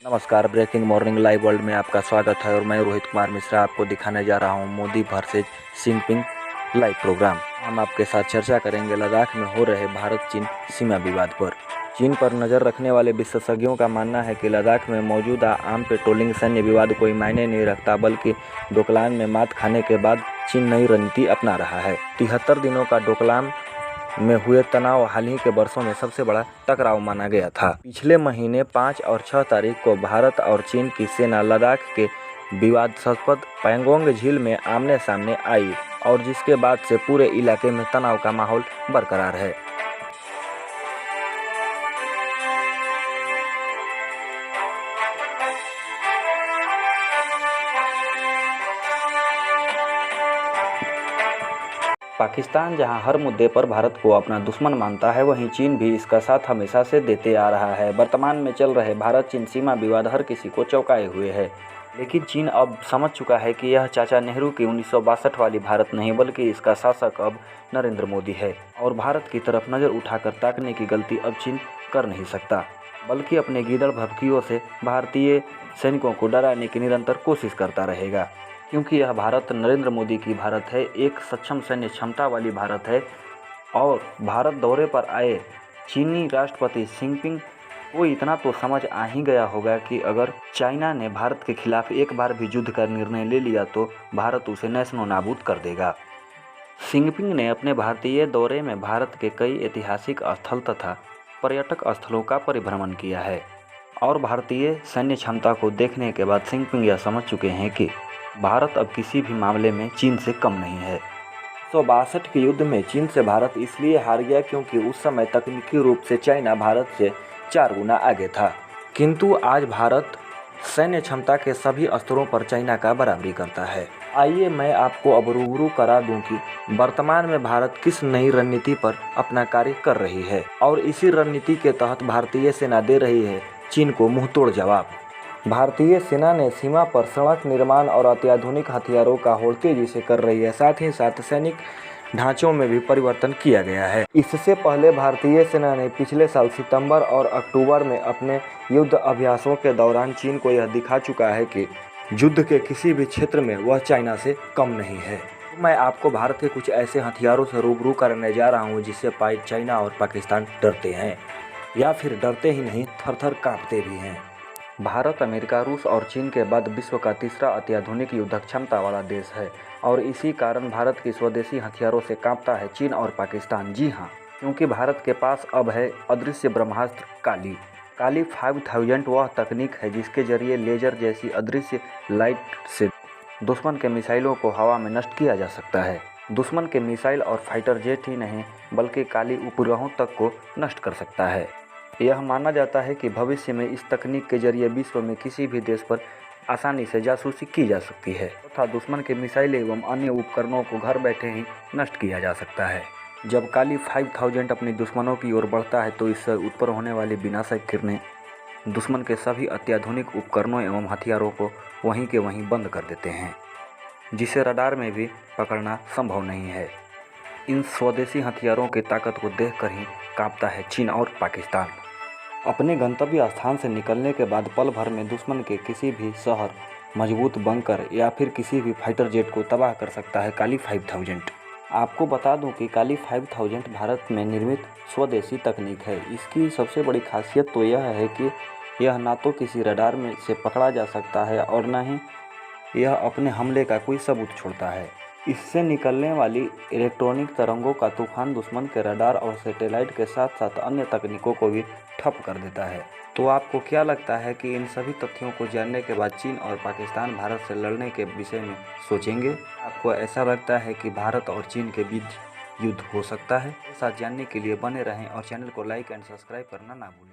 नमस्कार, breaking morning live world में आपका स्वागत है और मैं रोहित कुमार मिश्रा आपको दिखाने जा रहा हूं Modi versus Jinping live programme. हम आपके साथ चर्चा करेंगे लद्दाख में हो रहे भारत चीन सीमा विवाद पर। चीन पर नज़र रखने वाले विशेषज्ञों का मानना है कि लद्दाख में मौजूदा आम पेट्रोलिंग सैन्य विवाद कोई मायने नहीं रखता, बल्कि डोकलाम में मात खाने के बाद चीन नई रणनीति अपना रहा है। 73 दिनों का डोकलाम में हुए तनाव हाल ही के वर्षों में सबसे बड़ा टकराव माना गया था। पिछले महीने 5 और 6 तारीख को भारत और चीन की सेना लद्दाख के विवादास्पद पैंगोंग झील में आमने सामने आई और जिसके बाद से पूरे इलाके में तनाव का माहौल बरकरार है। पाकिस्तान जहां हर मुद्दे पर भारत को अपना दुश्मन मानता है, वहीं चीन भी इसका साथ हमेशा से देते आ रहा है। वर्तमान में चल रहे भारत चीन सीमा विवाद हर किसी को चौंकाए हुए है, लेकिन चीन अब समझ चुका है कि यह चाचा नेहरू की 1962 वाली भारत नहीं, बल्कि इसका शासक अब नरेंद्र मोदी है और भारत की तरफ नज़र उठाकर ताकने की गलती अब चीन कर नहीं सकता, बल्कि अपने गीदड़ भभकियों से भारतीय सैनिकों को डराने की निरंतर कोशिश करता रहेगा। क्योंकि यह भारत नरेंद्र मोदी की भारत है, एक सक्षम सैन्य क्षमता वाली भारत है और भारत दौरे पर आए चीनी राष्ट्रपति जिनपिंग को इतना तो समझ आ ही गया होगा कि अगर चाइना ने भारत के खिलाफ एक बार भी युद्ध का निर्णय ले लिया तो भारत उसे नैशनो नाबूद कर देगा। जिनपिंग ने अपने भारतीय दौरे में भारत के कई ऐतिहासिक स्थल तथा पर्यटक स्थलों का परिभ्रमण किया है और भारतीय सैन्य क्षमता को देखने के बाद जिनपिंग यह समझ चुके हैं कि भारत अब किसी भी मामले में चीन से कम नहीं है। 1962 के युद्ध में चीन से भारत इसलिए हार गया क्योंकि उस समय तकनीकी रूप से चाइना भारत से 4 गुना आगे था, किंतु आज भारत सैन्य क्षमता के सभी स्तरों पर चाइना का बराबरी करता है। आइए मैं आपको अब रूबरू करा दूं कि वर्तमान में भारत किस नई रणनीति पर अपना कार्य कर रही है और इसी रणनीति के तहत भारतीय सेना दे रही है चीन को मुंहतोड़ जवाब। भारतीय सेना ने सीमा पर सड़क निर्माण और अत्याधुनिक हथियारों का होड़ तेजी से कर रही है। साथ ही साथ सैनिक ढांचों में भी परिवर्तन किया गया है। इससे पहले भारतीय सेना ने पिछले साल सितंबर और अक्टूबर में अपने युद्ध अभ्यासों के दौरान चीन को यह दिखा चुका है कि युद्ध के किसी भी क्षेत्र में वह चाइना से कम नहीं है। मैं आपको भारत के कुछ ऐसे हथियारों से रूबरू करने जा रहा हूँ जिससे चाइना और पाकिस्तान डरते हैं, या फिर डरते ही नहीं, थर-थर कांपते भी हैं। भारत अमेरिका, रूस और चीन के बाद विश्व का तीसरा अत्याधुनिक युद्ध क्षमता वाला देश है और इसी कारण भारत की स्वदेशी हथियारों से कांपता है चीन और पाकिस्तान। जी हाँ, क्योंकि भारत के पास अब है अदृश्य ब्रह्मास्त्र काली 5000 वह तकनीक है जिसके जरिए लेजर जैसी अदृश्य लाइट से दुश्मन के मिसाइलों को हवा में नष्ट किया जा सकता है। दुश्मन के मिसाइल और फाइटर जेट ही नहीं, बल्कि काली उपग्रहों तक को नष्ट कर सकता है। यह माना जाता है कि भविष्य में इस तकनीक के जरिए विश्व में किसी भी देश पर आसानी से जासूसी की जा सकती है तथा दुश्मन के मिसाइल एवं अन्य उपकरणों को घर बैठे ही नष्ट किया जा सकता है। जब काली 5000 अपने दुश्मनों की ओर बढ़ता है तो इससे उत्पन्न होने वाली विनाशक किरणें दुश्मन के सभी अत्याधुनिक उपकरणों एवं हथियारों को वहीं के वहीं बंद कर देते हैं, जिसे रडार में भी पकड़ना संभव नहीं है। इन स्वदेशी हथियारों की ताकत को देखकर ही कांपता है चीन और पाकिस्तान। अपने गंतव्य स्थान से निकलने के बाद पल भर में दुश्मन के किसी भी शहर, मजबूत बंकर या फिर किसी भी फाइटर जेट को तबाह कर सकता है काली 5000। आपको बता दूं कि काली 5000 भारत में निर्मित स्वदेशी तकनीक है। इसकी सबसे बड़ी खासियत तो यह है कि यह ना तो किसी रडार में से पकड़ा जा सकता है और न ही यह अपने हमले का कोई सबूत छोड़ता है। इससे निकलने वाली इलेक्ट्रॉनिक तरंगों का तूफान दुश्मन के रडार और सैटेलाइट के साथ साथ अन्य तकनीकों को भी ठप कर देता है। तो आपको क्या लगता है कि इन सभी तथ्यों को जानने के बाद चीन और पाकिस्तान भारत से लड़ने के विषय में सोचेंगे? आपको ऐसा लगता है कि भारत और चीन के बीच युद्ध हो सकता है? साथ जानने के लिए बने रहें और चैनल को लाइक एंड सब्सक्राइब करना ना भूलें।